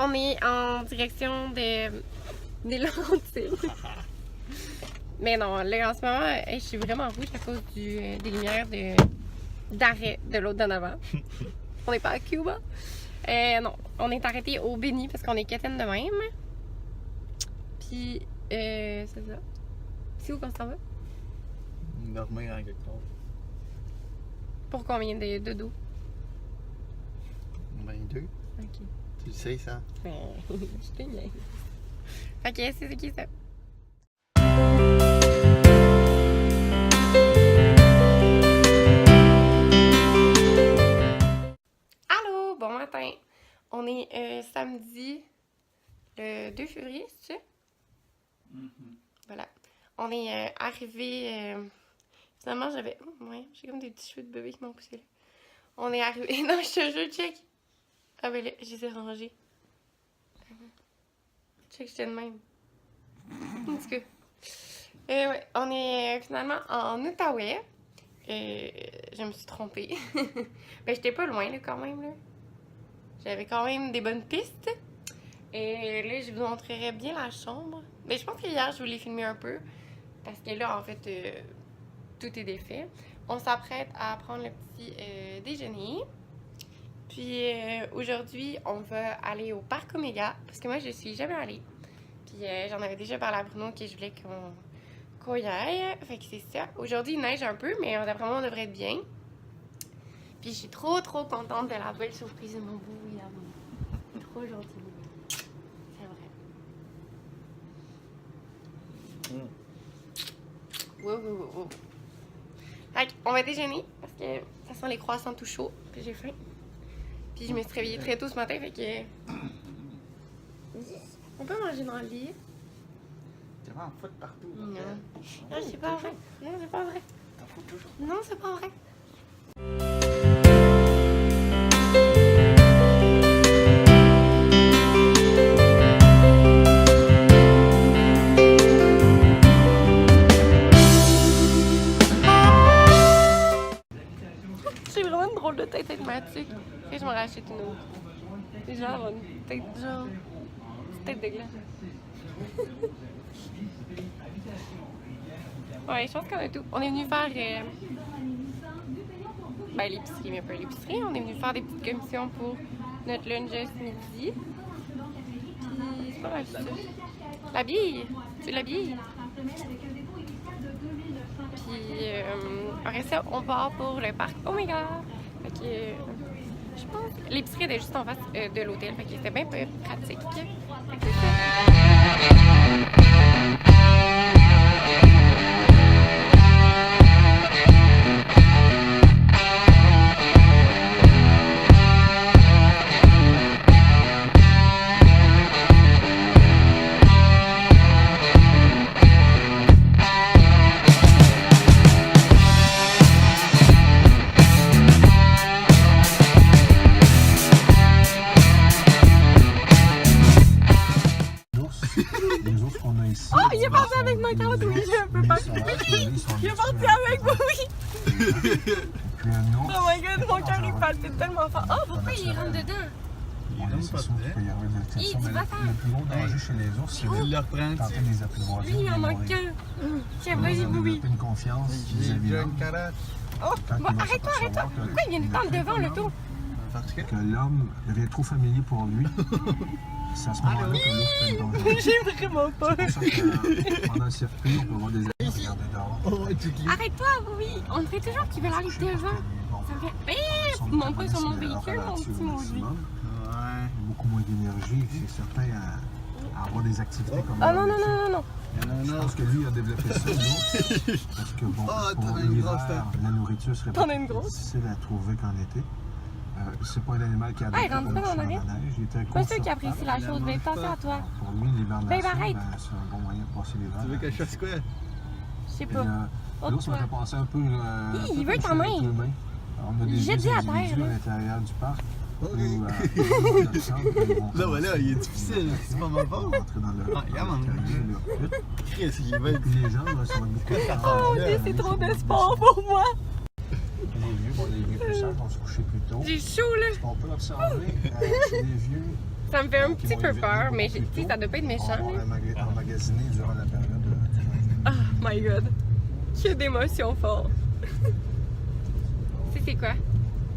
On est en direction des Laurentides. Mais non, là en ce moment, je suis vraiment rouge à cause des lumières d'arrêt de l'autre d'en avant. On n'est pas à Cuba. Non, on est arrêté au Béni parce qu'on est quétaine de même. Puis, c'est ça. C'est où qu'on s'en va? Dormir en quelque part. Pour combien de dos? 22. Ok. Tu le sais, ça? Ben, je te niaise. Fait que c'est ce qui est ça. Allô, bon matin. On est samedi le 2 février, c'est ça? Voilà. On est arrivé. Finalement, j'avais. Oh, ouais, j'ai comme des petits cheveux de bébé qui m'ont poussé là. On est arrivé. Non, je te jure, check. Ah, ben là, je les ai rangés. Check, j'étais de même. En tout cas. Ouais, on est finalement en Outaouais. Je me suis trompée. Ben, j'étais pas loin, là, quand même, là. J'avais quand même des bonnes pistes. Et là, je vous montrerai bien la chambre. Mais je pense que hier, je vous l'ai filmé un peu. Parce que là, en fait, tout est défait. On s'apprête à prendre le petit déjeuner. Puis aujourd'hui, on va aller au parc Omega. Parce que moi, je suis jamais allée. Puis j'en avais déjà parlé à Bruno que je voulais qu'on y aille. Fait que c'est ça. Aujourd'hui, il neige un peu, mais d'après moi, on devrait être bien. Puis je suis trop contente de la belle surprise de mon beau William. Trop gentil. C'est vrai. Wow. Fait on va déjeuner parce que ça sent les croissants tout chauds. Puis j'ai faim. Puis je me suis réveillée très tôt ce matin. Fait que. On peut manger dans le lit. Tu vas en foutre partout. Non. Non, c'est pas vrai. Non, c'est pas vrai. T'en fous toujours. Non, c'est pas vrai. J'ai vraiment une drôle de tête énigmatique. Et je m'en rachète une autre. Les gens avoir une tête genre. Une tête de glace. Ouais, je pense qu'on a tout. On est venu faire l'épicerie, mais pas l'épicerie. On est venu faire des petites commissions pour notre lunch ce midi. Puis c'est pas mal ça. La bille! Tu la bille? Puis après ça, on part pour le parc Omega. Fait que je pense que l'épicerie était juste en face de l'hôtel. Fait que c'était bien pratique. Fait que c'est ça. Les autres qu'on a ici. Oh, il est parti avec ma carte, oui, j'ai un peu peur. Il est parti avec moi, oui. Oh my god, mon cœur il palpite tellement fort. Oh, pourquoi il rentre dedans? C'est sûr qu'il y avait des tu vas faire. Le plus gros danger chez les ours, c'est Il le reprend. de tenter de les apprivoiser. Lui, il en manque qu'un. Tiens, vas-y, Boubi. Une confiance vis-à-vis J'ai une d'eux. carotte. Oh, arrête-toi. Pourquoi il vient tout le temps devant l'auto? Parce que. Que l'homme devient trop familier pour lui. C'est à ce moment-là que l'ours fait le danger. J'ai vraiment peur. C'est pour ça que pendant le circuit, on peut voir des animaux regarder dehors. Oh, tu cliques. Arrête-toi, Boubi. On dirait toujours qu'il veut aller devant. Ça me fait. Hé! Monte pas sur mon véhicule, mon petit maudit. Ouais. Beaucoup moins d'énergie, c'est certain à avoir des activités comme Oh non, non, non, non. Je pense que lui a développé ça, l'ours, parce que bon, Ah, pour t'en as une grosse l'hiver, tête. la nourriture serait T'en as plus une grosse? difficile à trouver qu'en été. C'est pas un animal qui a Hey, rentre pas dans la neige. Il était Pas sûr qu'il apprécie la chose. Ben, attention à toi. Pour lui, l'hibernation, arrête. c'est un bon moyen de passer l'hiver. Tu veux que je fasse quoi? Je sais Et, pas. l'ours m'a fait penser un peu. Il veut ta main. On a des Jette-y vieux à terre, individus là. à l'intérieur du parc. Ok. Où, notre centre, ils vont Là, voilà, il est difficile. C'est pas ma Ils vont faute. rentrer dans le. Ah, regarde, Chris, il va être. Les gens, là, ça va beaucoup. Oh, Dieu, c'est trop de sport pour moi. Les vieux, bon, les vieux plus sages vont se coucher plus tôt. J'ai chaud, là. Ce qu'on peut observer chez les vieux, Ça me fait un Qui petit vont peu éviter peur, beaucoup mais plus tu sais, tôt. ça doit pas être méchant. On Là. va emmagasiner durant la période de juin. Oh my god. Que d'émotions fortes. C'est quoi?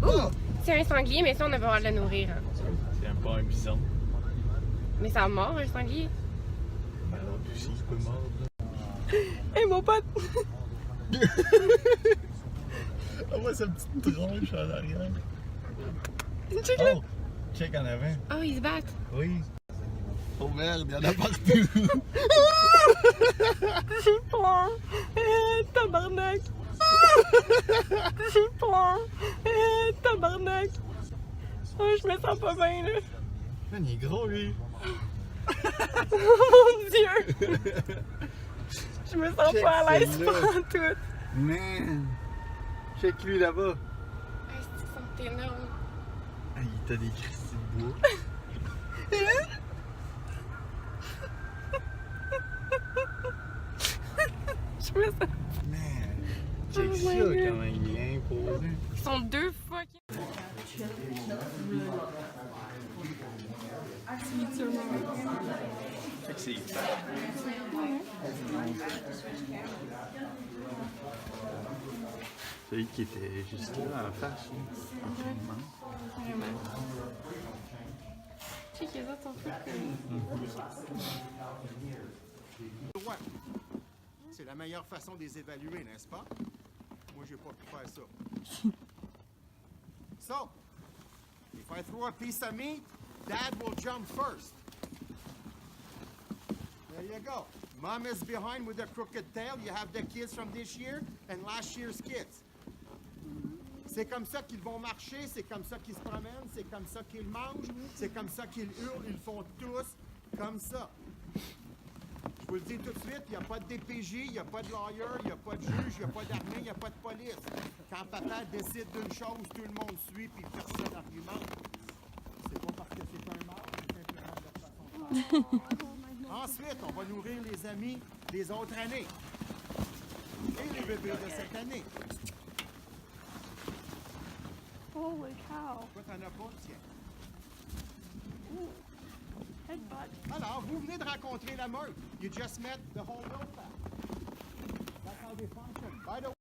Oh! C'est un sanglier, mais ça, on n'a pas le droit de le nourrir. Hein. C'est pas un bison. Mais ça mord, un sanglier. Alors, puis si, il peut mordre. Hé, mon pote! On voit sa petite tronche en arrière. Check là! Oh! Check en avant. Oh, ils se battent. Oui. Oh merde, il y en a partout! Oh, tabarnak! Oh, tabarnak! Oh, je me sens pas bien, là. Man, il est gros, lui. Mon Dieu! Je me sens Check pas à l'aise celle-là. pour tout. Man! Check lui là-bas! Est-ce qu'ils sont énormes? Ah, il t'a des cristalles de bois. Je me sens... Man! Check Oh ça, my God. comment il est imposé. Ils sont deux fucking... Check c'est celui qui était juste là en face. Vraiment. Tu sais que les autres sont plus Ouais. C'est la meilleure façon de les évaluer, n'est-ce pas? Moi, j'ai pas pu faire ça. So, if I throw a piece of meat, Dad will jump first. There you go. Mom is behind with a crooked tail. You have the kids from this year and last year's kids. C'est comme ça qu'ils vont marcher, c'est comme ça qu'ils se promènent, c'est comme ça qu'ils mangent, c'est comme ça qu'ils hurlent, ils font tous comme ça. Je vous le dis tout de suite, il n'y a pas de DPJ, il n'y a pas de lawyer, il n'y a pas de juge, il n'y a pas d'armée, il n'y a pas de police. Quand papa décide d'une chose, tout le monde suit puis personne n'argumente. C'est pas parce que c'est un mort, c'est simplement de façon de faire. Ensuite, on va nourrir les amis des autres années. Et les bébés de cette année. Holy cow. Toi, t'en as pas, tiens. Headbutt. Alors, vous venez de rencontrer la meute. You just met the whole notepad. That's how they function. By the way,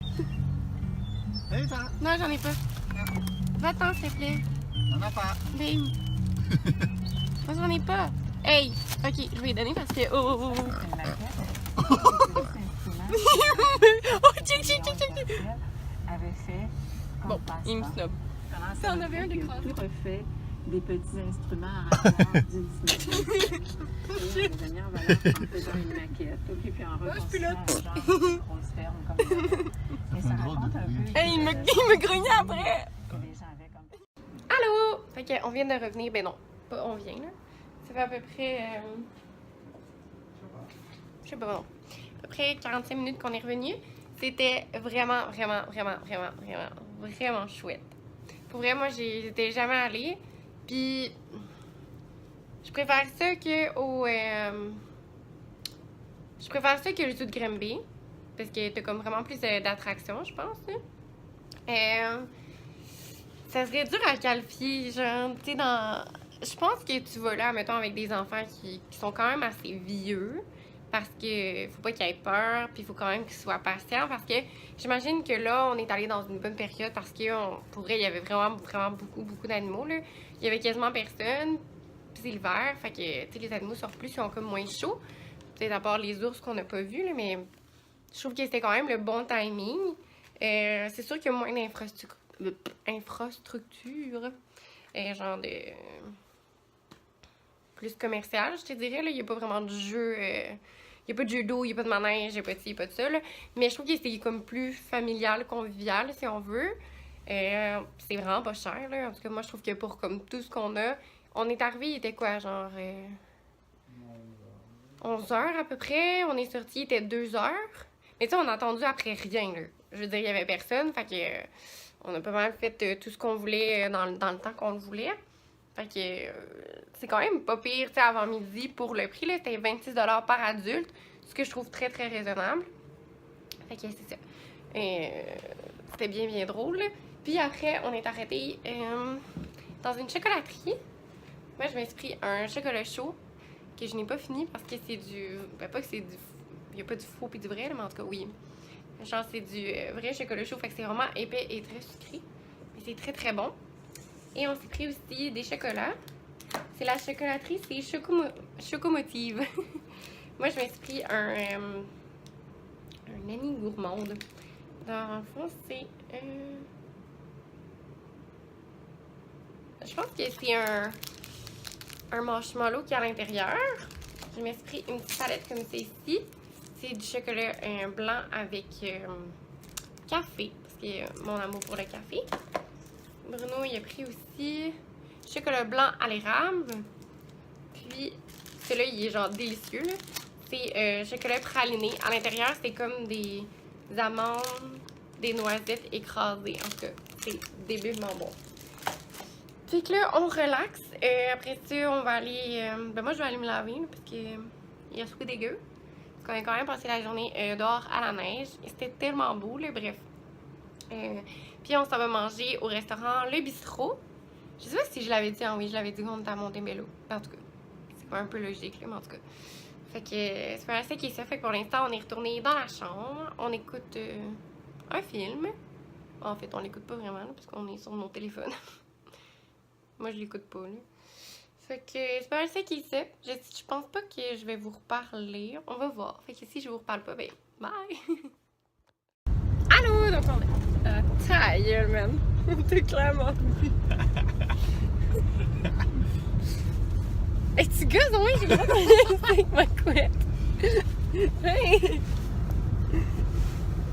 Hey, ça! Non, j'en ai pas. Va-t'en, s'il te plaît. Y'en a pas! Bim. Moi, j'en ai pas. Hey! Ok, je vais lui donner parce que... Oh, oh, oh. Oh, check, check, check, check. avait fait Bon, il me snob. Ça en avait un de Tout croisé. refait des petits instruments à rapport du Disney. Et on les a mis en valeur en faisant une maquette. OK, puis en reconstruisant un genre de grosse ferme comme ça. Et ça fait un drôle de raconte un bruit. peu... Hey, il me grognait après. que les gens avaient comme... Allô? Fait qu'on vient de revenir. Ben non, pas on vient, là. Ça fait à peu près... je sais pas, non. À peu près 45 minutes qu'on est revenu. C'était vraiment, vraiment, vraiment, vraiment, vraiment, vraiment chouette. Pour vrai, moi, j'étais jamais allée. Puis, je préfère ça que au... je préfère ça que le zoo de Granby. Parce que t'as comme vraiment plus d'attractions, je pense. Là. Ça serait dur à qualifier, genre, tu sais, dans... Je pense que tu vas là, mettons, avec des enfants qui sont quand même assez vieux. Parce que faut pas qu'ils aient peur, puis il faut quand même qu'ils soient patients. Parce que j'imagine que là, on est allé dans une bonne période parce que pour vrai, il y avait vraiment, vraiment beaucoup d'animaux. Là. Il y avait quasiment personne. Puis c'est l'hiver, fait que tu sais, les animaux sortent plus, ils ont comme moins chaud. Peut-être à part les ours qu'on n'a pas vus, là, mais je trouve que c'était quand même le bon timing. C'est sûr qu'il y a moins d'infrastructure. Genre de. Plus commercial, je te dirais. Là. Il n'y a pas vraiment de jeu. Il n'y a pas de jeu d'eau, il n'y a pas de manège, il n'y a pas de ci, il n'y a pas de ça. Là. Mais je trouve que c'est comme plus familial, convivial, si on veut. C'est vraiment pas cher. Là. En tout cas, moi, je trouve que pour comme tout ce qu'on a, on est arrivé, il était quoi, genre 11 heures à peu près. On est sorti, il était 2 heures. Mais tu sais, on a attendu après rien. Là. Je veux dire, il n'y avait personne. Fait que on a pas mal fait tout ce qu'on voulait dans le temps qu'on le voulait. Fait que c'est quand même pas pire, tu sais, avant midi pour le prix, là, c'était 26$ par adulte, ce que je trouve très, très raisonnable. Fait que c'est ça. C'était bien, bien drôle. Puis après, on est arrêté dans une chocolaterie. Moi, je me suis pris un chocolat chaud que je n'ai pas fini parce que c'est du... Ben, pas que c'est du... Il n'y a pas du faux et du vrai, là, mais en tout cas, oui. Genre, c'est du vrai chocolat chaud, fait que c'est vraiment épais et très sucré. Mais c'est très, très bon. Et on s'est pris aussi des chocolats. C'est la chocolaterie, c'est Chocomotive. Moi, je me suis pris un Annie gourmande. Dans le fond, c'est... Je pense que c'est un marshmallow qui est à l'intérieur. Je me suis pris une petite palette comme celle-ci. C'est du chocolat blanc avec café, parce que mon amour pour le café. Bruno, il a pris aussi chocolat blanc à l'érable. Puis, celui-là, il est genre délicieux. C'est chocolat praliné. À l'intérieur, c'est comme des amandes, des noisettes écrasées. En tout cas, c'est débile bon. Fait que là, on relaxe. Après ça, on va aller... ben moi, je vais aller me laver, là, parce que il a soufflé dégueu. Parce qu'on a quand même passé la journée dehors à la neige. Et c'était tellement beau, là, bref. Puis on s'en va manger au restaurant Le Bistrot. Je sais pas si je l'avais dit. Ah oui, je l'avais dit qu'on était à Montebello. En tout cas, c'est pas un peu logique, là, mais en tout cas. Fait que c'est pas assez qui est ça. Fait que pour l'instant, on est retourné dans la chambre. On écoute un film. En fait, on l'écoute pas vraiment, là, parce qu'on est sur mon téléphone. Moi, je l'écoute pas, là. Fait que c'est pas mal ça qui est ça. Je pense pas que je vais vous reparler. On va voir. Fait que si je vous reparle pas, ben, bye! Allô! Donc, on est... ta gueule, man! T'es clairement... Hey, tu gosses, oui, j'ai pas avec ma couette! Hey!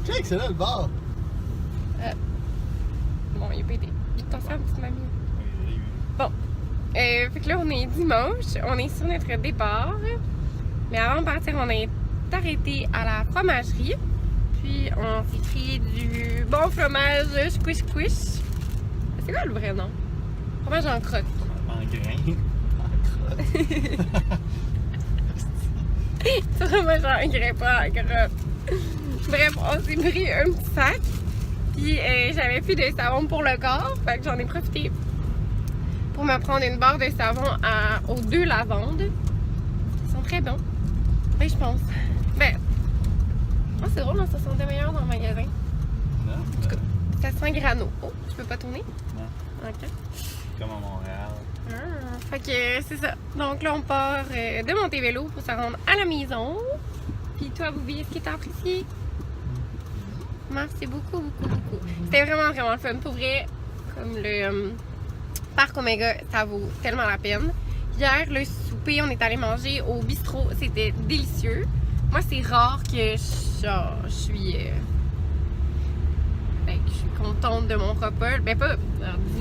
Check, c'est là le bar. Bon, il a pas été. T'en sers, petite mamie. Bon. Fait que là, on est dimanche. On est sur notre départ. Mais avant de partir, on est arrêté à la fromagerie. Puis, on s'est pris du bon fromage squish squish. C'est quoi le vrai nom? Fromage en crotte. En grain. En crotte. C'est fromage en grain, pas en crotte. Bref, on s'est pris un petit sac. Puis, j'avais plus de savon pour le corps. Fait que j'en ai profité pour me prendre une barre de savon aux 2 lavandes. Ils sont très bons. Oui, je pense. Ben, oh, c'est drôle, ça sentait meilleur dans le magasin. Non? En tout cas, ça sent grano. Oh, tu peux pas tourner? Non. Ok. Comme à Montréal. Fait que c'est ça. Donc là, on part de Montebello pour se rendre à la maison. Puis toi, Boubi, est-ce que t'as apprécié? Merci beaucoup, beaucoup, beaucoup. C'était vraiment, vraiment le fun. Pour vrai, comme le Parc Omega, ça vaut tellement la peine. Hier, le souper, on est allé manger au bistrot. C'était délicieux. Moi, c'est rare que je suis contente de mon repas. Ben pas,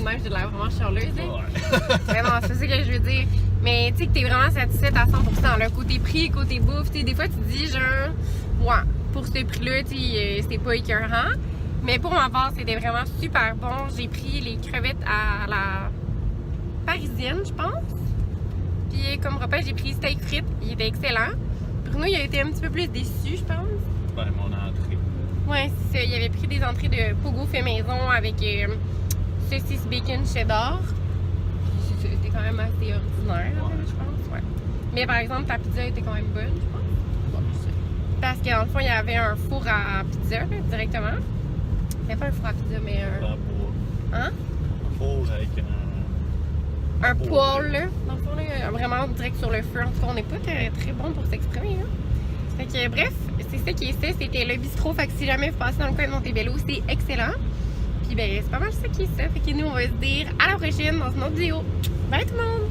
même j'ai l'air vraiment charleuse. Ouais. Non, c'est ça que je veux dire. Mais tu sais que t'es vraiment satisfaite à 100%. Là, côté prix, côté bouffe, tu sais, des fois tu te dis genre, ouais, pour ce prix-là, tu sais, c'était pas écœurant. Mais pour ma part, c'était vraiment super bon. J'ai pris les crevettes à la parisienne, je pense. Puis comme repas, j'ai pris steak frites. Il était excellent. Bruno, il a été un petit peu plus déçu, je pense. Ben, mon entrée. Ouais, c'est ça. Il avait pris des entrées de pogo fait maison avec saucisse bacon cheddar. Puis c'était quand même assez ordinaire, je pense. Ouais. Mais par exemple, ta pizza était quand même bonne, je pense. Ouais, parce qu'en le fond, il y avait un four à pizza, là, directement. C'était pas un four à pizza, mais un... Dans le bois. Hein? Un four avec un poêle, là. Dans le fond, là, vraiment direct sur le feu. En tout cas, on n'est pas très, très bon pour s'exprimer, là. Fait que bref, c'est ça qui est ça. C'était le bistrot. Fait que si jamais vous passez dans le coin de Montebello, c'est excellent. Puis ben, c'est pas mal ça qui est ça. Fait que nous, on va se dire à la prochaine dans une autre vidéo. Bye tout le monde!